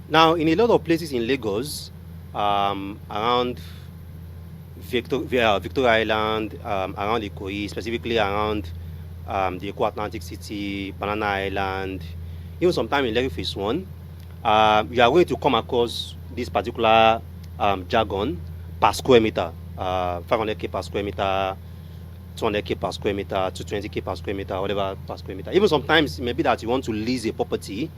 Now, in a lot of places in Lagos, around Victoria Island, around Ikoyi, specifically around the Eko Atlantic City, Banana Island, even sometime in Lekki Phase 1, you are going to come across this particular jargon per square meter, 500k per square meter, 200k per square meter, 220k per square meter, whatever per square meter. Even sometimes it may be that you want to lease a property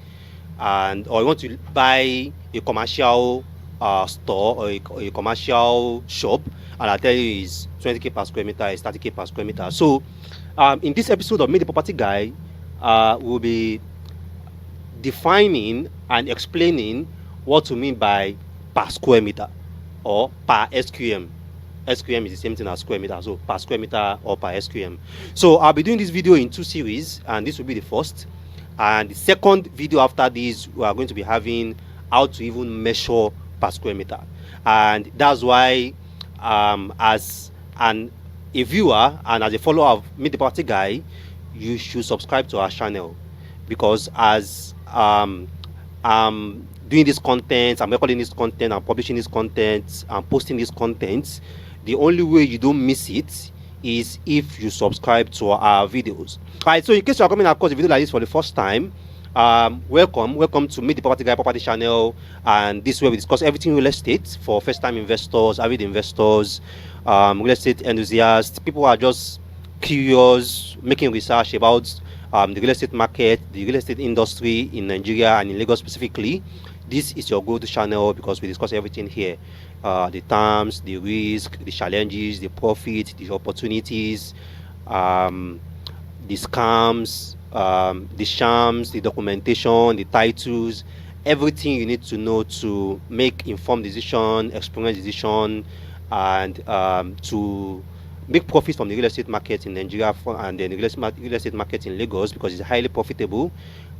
or you want to buy a commercial store or a commercial shop, and I tell you is 20k per square meter, is 30k per square meter. So in this episode of Meet the Property Guy, we'll be defining and explaining what we mean by per square meter or per SQM. SQM is the same thing as square meter, so per square meter or per SQM. So I'll be doing this video in 2 series, and this will be the first. And the second video after this, we are going to be having how to even measure per square meter. And that's why as a viewer and as a follower of Meet the Property Guy, you should subscribe to our channel, because as I'm doing this content, I'm recording this content, I'm publishing this content, I'm posting this content, the only way you don't miss it is if you subscribe to our videos. All right, so in case you are coming across a video like this for the first time, welcome to Meet the Property Guy Property Channel, and this is where we discuss everything real estate for first-time investors, avid investors, real estate enthusiasts, people who are just curious, making research about the real estate market, the real estate industry in Nigeria and in Lagos specifically. This is your go-to channel, because we discuss everything here. The terms, the risk, the challenges, the profit, the opportunities, the scams, the shams, the documentation, the titles, everything you need to know to make informed decision, experienced decision, and to make profit from the real estate market in Nigeria and then the real estate market in Lagos, because it's highly profitable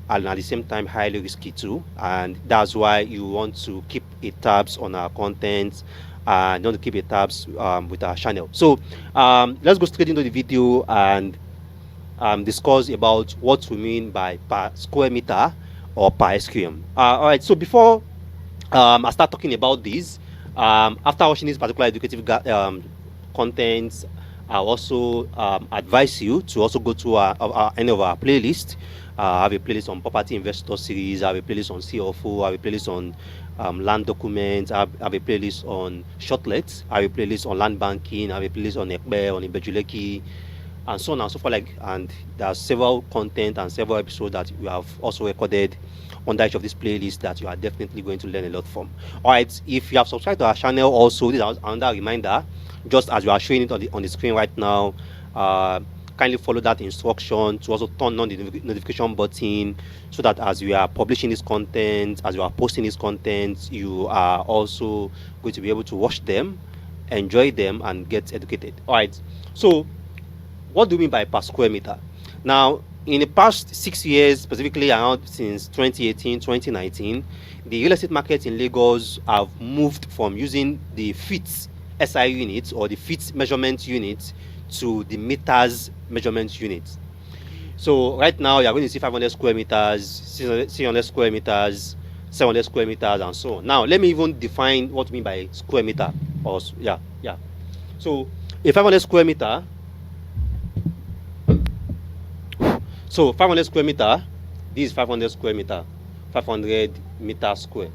and at the same time highly risky too. And that's why you want to keep a tabs on our content and you want to keep a tabs with our channel. So let's go straight into the video and discuss about what we mean by per square meter or per SQM. All right, so before I start talking about this, after watching this particular educative content, I also advise you to also go to any of our playlists. I have a playlist on property investor series, I have a playlist on CFO, I have a playlist on land documents, I have a playlist on shortlets, I have a playlist on land banking, I have a playlist on Epe, on Ibeju-Lekki, and so on and so forth. And there are several content and several episodes that we have also recorded on each of these playlists that you are definitely going to learn a lot from. All right, if you have subscribed to our channel also, this is another reminder, just as we are showing it on the screen right now. Kindly follow that instruction to also turn on the notification button, so that as we are publishing this content, as we are posting this content, you are also going to be able to watch them, enjoy them, and get educated. All right, so what do we mean by per square meter? Now, in the past 6 years, specifically around since 2018, 2019, the real estate market in Lagos have moved from using the feet SI units or the feet measurement unit to the meters measurement unit. So right now you are going to see 500 square meters, 600 square meters, 700 square meters, and so on. Now let me even define what we mean by square meter. Or so a 500 square meter. So 500 square meter, this is 500 square meter, 500 meter square.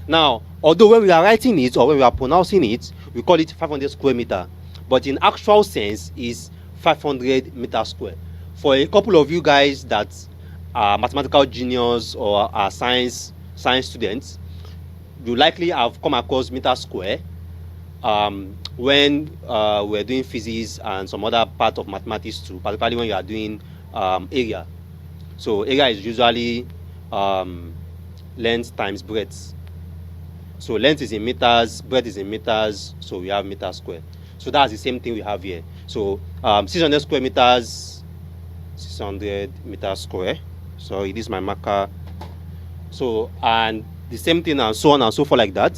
Now, although when we are writing it or when we are pronouncing it, we call it 500 square meter, but in actual sense is 500 meter square. For a couple of you guys that are mathematical genius or are science students, you likely have come across meter square when we're doing physics and some other part of mathematics too, particularly when you are doing area. So area is usually length times breadth. So length is in meters, breadth is in meters, so we have meter square. So that's the same thing we have here. So 600 square meters, 600 meters square. So this is my marker. So, and the same thing and so on and so forth like that.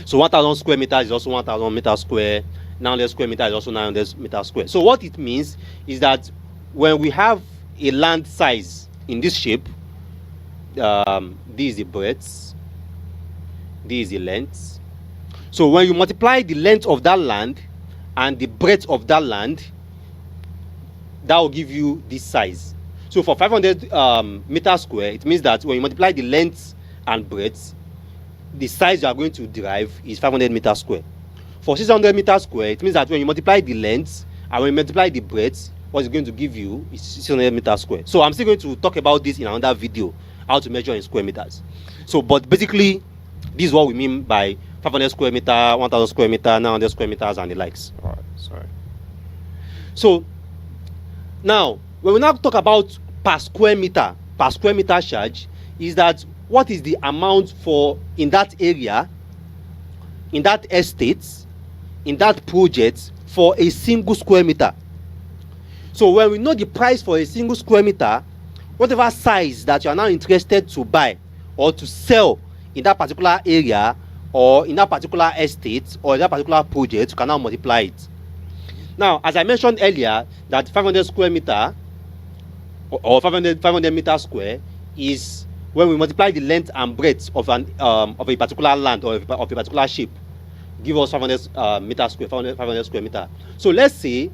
So 1000 square meters is also 1000 meters square. 900 square meters is also 900 meters square. So what it means is that when we have a land size in this shape, this is the breadth, this is the length. So when you multiply the length of that land and the breadth of that land, that will give you this size. So for 500 meters square, it means that when you multiply the length and breadth, the size you are going to derive is 500 meters square. For 600 meters square, it means that when you multiply the length and when you multiply the breadth, what it's going to give you is 600 meters square. So I'm still going to talk about this in another video, how to measure in square meters. So, but basically, this is what we mean by 500 square meter, 1000 square meter, 900 square meters, and the likes. All right, sorry. So now, when we now talk about per square meter charge, is that what is the amount for in that area, in that estate, in that project for a single square meter. So when we know the price for a single square meter, whatever size that you are now interested to buy or to sell in that particular area or in that particular estate or in that particular project, you can now multiply it. Now, as I mentioned earlier, that 500 square meter or 500 meters square is when we multiply the length and breadth of a particular land or of a particular shape, give us 500 meters square, 500 square meter. So let's say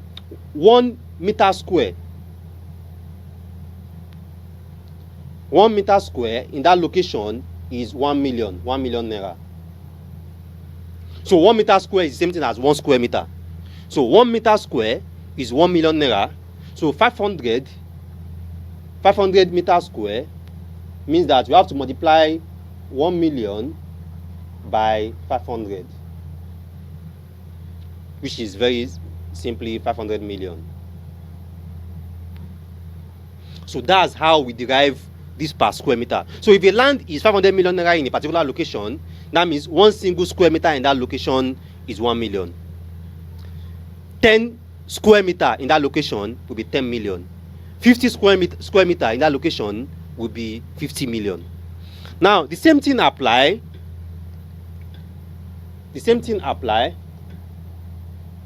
1 meter square, 1 meter square in that location is 1 million naira. So 1 meter square is the same thing as 1 square meter. So 1 meter square is 1 million naira. So 500 meters square means that we have to multiply 1 million by 500, which is very simply 500 million. So that's how we derive this per square meter. So if a land is 500 million naira in a particular location, that means 1 single square meter in that location is 1 million. 10 square meter in that location will be 10 million. 50 square meter in that location will be 50 million. Now the same thing apply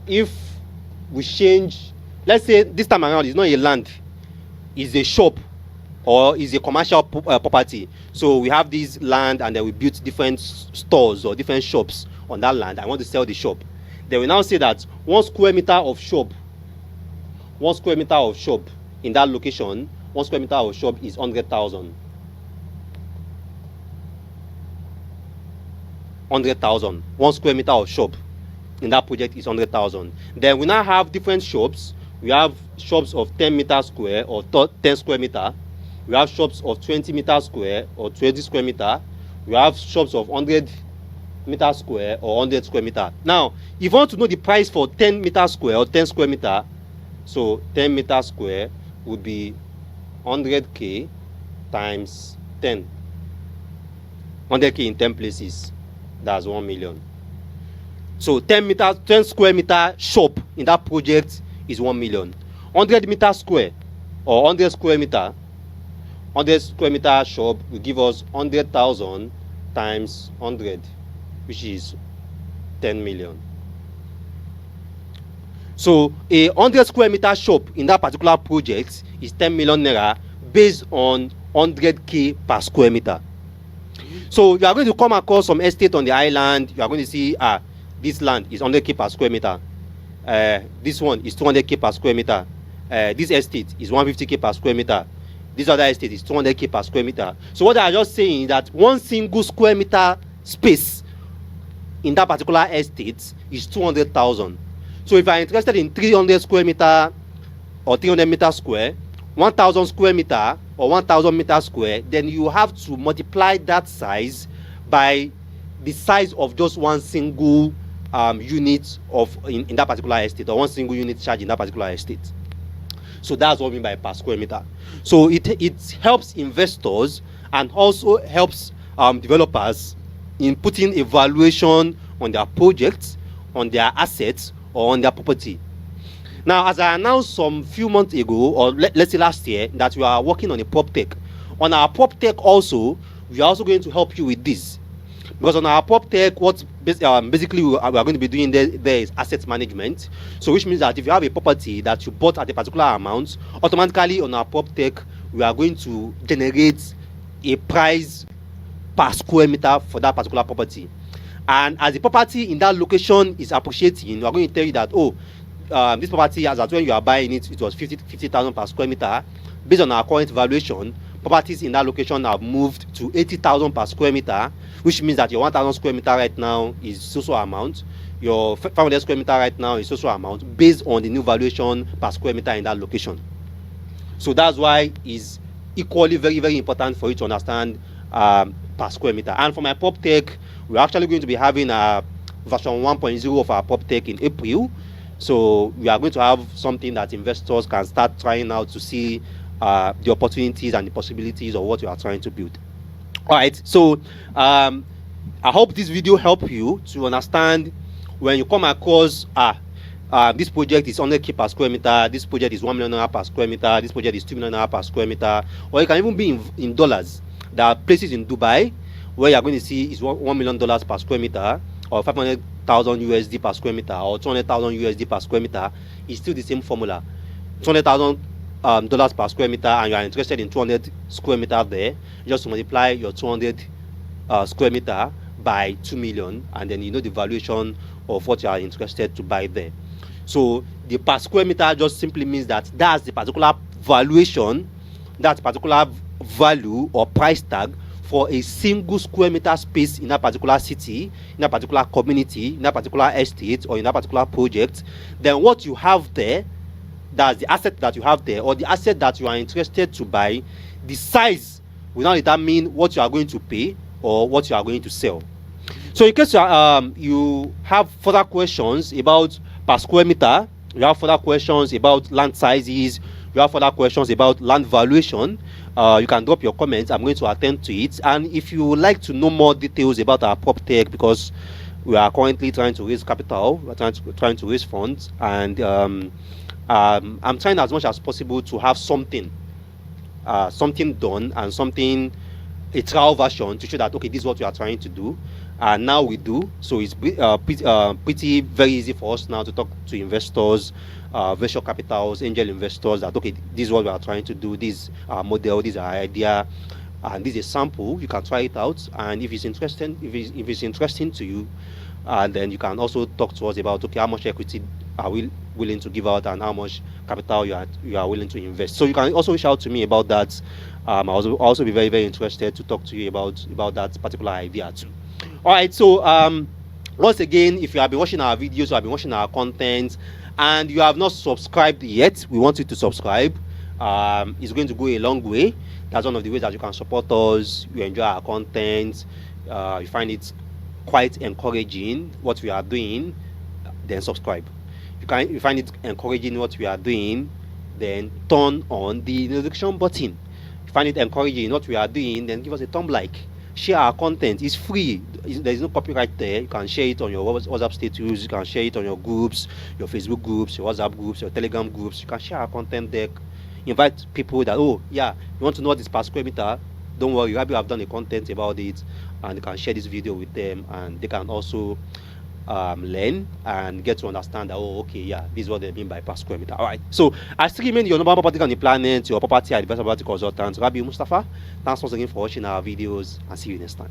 if we change. Let's say this time around it's not a land, it's a shop or is a commercial property. So we have this land and then we built different stores or different shops on that land. I want to sell the shop. Then we now say that 1 square meter of shop, 1 square meter of shop in that location, 1 square meter of shop is 100,000. 100,000. 1 square meter of shop in that project is 100,000. Then we now have different shops. We have shops of 10 meters square or 10 square meter. We have shops of 20 meters square or 20 square meter. We have shops of 100 meters square or 100 square meter. Now, if you want to know the price for 10 meters square or 10 square meter, so 10 meters square would be 100k times 10. 100k in 10 places, that's 1 million. So 10 square meter shop in that project is 1 million. 100 meters square or 100 square meter, 100 square meter shop will give us 100,000 times 100, which is 10 million. So a 100 square meter shop in that particular project is 10 million naira based on 100k per square meter. So you are going to come across some estate on the island. You are going to see this land is 100k per square meter. This one is 200k per square meter. This estate is 150k per square meter. This other estate is 200k per square meter. So what I am just saying is that 1 single square meter space in that particular estate is 200,000. So if you are interested in 300 square meter or 300 meter square, 1,000 square meter or 1,000 meter square, then you have to multiply that size by the size of just 1 single unit in that particular estate, or 1 single unit charge in that particular estate. So that's what we mean by per square meter. So it helps investors and also helps developers in putting a valuation on their projects, on their assets, or on their property. Now, as I announced some few months ago, or let's say last year, that we are working on a prop tech. On our prop tech also, we are also going to help you with this. Because on our prop tech, what basically we are going to be doing there is asset management. So which means that if you have a property that you bought at a particular amount, automatically on our prop tech, we are going to generate a price per square meter for that particular property. And as the property in that location is appreciating, we are going to tell you that, oh, this property, as at when you are buying it, it was 50,000 per square meter. Based on our current valuation, properties in that location have moved to 80,000 per square meter, which means that your 1,000 square meter right now is so amount. Your 500 square meter right now is so amount based on the new valuation per square meter in that location. So that's why it's equally very important for you to understand per square meter. And for my prop tech, we're actually going to be having a version 1.0 of our prop tech in April. So we are going to have something that investors can start trying out to see the opportunities and the possibilities of what you are trying to build. All right, so I hope this video helped you to understand when you come across this project is 100k per square meter, this project is 1 million naira per square meter, this project is 2 million naira per square meter, or it can even be in dollars. There are places in Dubai where you're going to see is $1 million per square meter, or 500,000 USD per square meter, or 200,000 USD per square meter. It's still the same formula. $200,000 dollars per square meter, and you are interested in 200 square meter there, just multiply your 200 square meter by 2 million, and then you know the valuation of what you are interested to buy there. So the per square meter just simply means that that's the particular valuation, that particular value or price tag for a single square meter space in a particular city, in a particular community, in a particular estate, or in a particular project. Then what you have there, that's the asset that you have there, or the asset that you are interested to buy, the size will now determine what you are going to pay or what you are going to sell. So in case you have further questions about per square meter, you have further questions about land sizes, you have further questions about land valuation, you can drop your comments. I'm going to attend to it. And if you would like to know more details about our prop tech, because we are currently trying to raise capital, we're trying to raise funds, and I'm trying as much as possible to have something done, and a trial version to show that, okay, this is what we are trying to do, and now we do. So it's pretty very easy for us now to talk to investors, venture capitals, angel investors, that, okay, this is what we are trying to do, this is our model, this is our idea, and this is a sample. You can try it out, and if it's interesting, if it's interesting to you, then you can also talk to us about, okay, how much equity are we willing to give out, and how much capital you are willing to invest. So you can also reach out to me about that. I'll also be very interested to talk to you about that particular idea too. All right, so once again, if you have been watching our videos or have been watching our content and you have not subscribed yet, we want you to subscribe. It's going to go a long way. That's one of the ways that you can support us. You enjoy our content, you find it quite encouraging what we are doing, then subscribe. If you find it encouraging what we are doing, then turn on the notification button. If you find it encouraging what we are doing, then give us a thumb like. Share our content. It's free. There is no copyright there. You can share it on your WhatsApp status. You can share it on your groups, your Facebook groups, your WhatsApp groups, your Telegram groups. You can share our content there. Invite people that, oh yeah, you want to know what is per square meter? Don't worry, Rabi have done a content about it, and you can share this video with them, and they can also learn and get to understand that, oh, okay, yeah, this is what they mean by per square meter. All right, so I still remain your number one property on the planet, your property advisor, property consultant, Rabi Mustafa. Thanks once again for watching our videos, and see you next time.